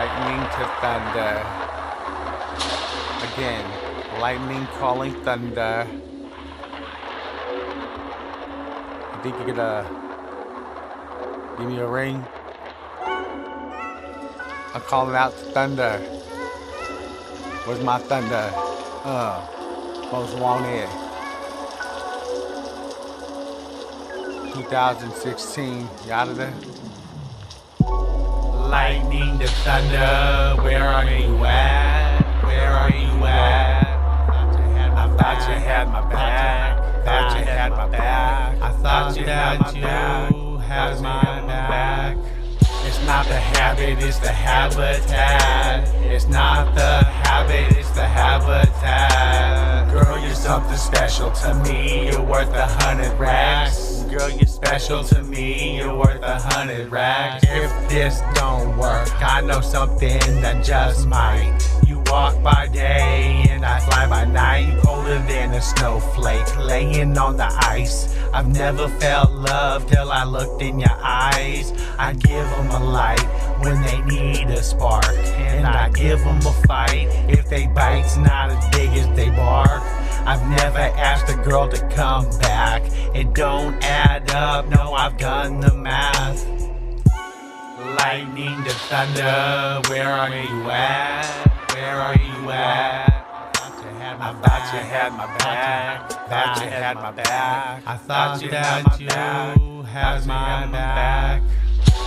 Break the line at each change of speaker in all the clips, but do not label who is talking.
lightning to thunder. Again, lightning calling thunder. You think you're gonna give me a ring? I'm calling out to thunder. Where's my thunder? Most wanted. 2016, you out of there? Lightning to thunder, where are you at? Where are you at? I thought you had my back. Thought you had my back. I thought you had my back. It's not the habit, it's the habitat. It's not the habit, it's the habitat. Girl, you're something special to me. You're worth 100 racks. Girl, you're special to me. You're worth 100 racks. If this don't work, I know something that just might. You walk by day and I fly by night. Colder than a snowflake, laying on the ice. I've never felt love till I looked in your eyes. I give them a light when they need a spark, and I give them a fight if they bite's not as big as they bark. I've never asked a girl to come back. It don't add up, no, I've done the math. Lightning to thunder, where are you at? Where are you at? I thought you had my back. Thought you had my back. I thought you had my back.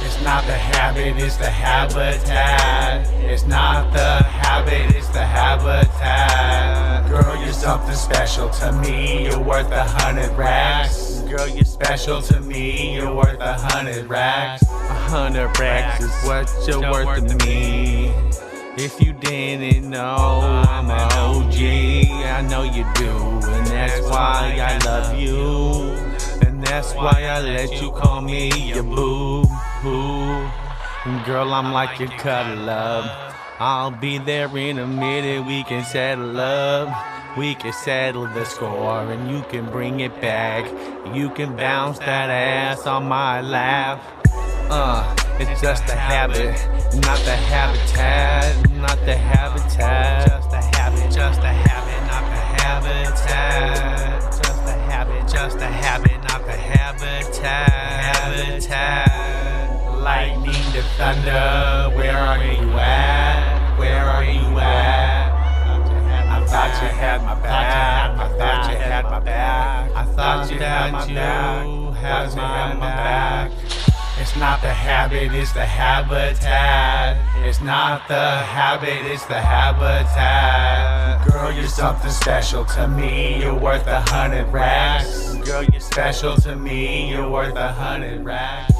It's not the habit, it's the habitat. It's not the habit, it's the habitat. Girl, you're something special to me. You're worth 100 racks. Girl, you're special to me. You're worth 100 racks. 100 racks is what you're worth to me. If you didn't know, I'm an OG. I know you do, and that's why I love you. And that's why I let you call me your boo. Girl, I'm like your cuddle up. I'll be there in a minute, we can settle up. We can settle the score and you can bring it back. You can bounce that ass on my lap. It's just a habit, not the habitat. Not the habitat. Just a habit, just a habit, not the habitat. Just a habit, just a habit, not the habitat. Habitat. Lightning to thunder, where are you at? Where are you at? I thought you had my back. I thought you had my back. I thought you had my back. It's not the habit, it's the habitat. It's not the habit, it's the habitat. Girl, you're something special to me. You're worth 100 racks. Girl, you're special to me. You're worth 100 racks.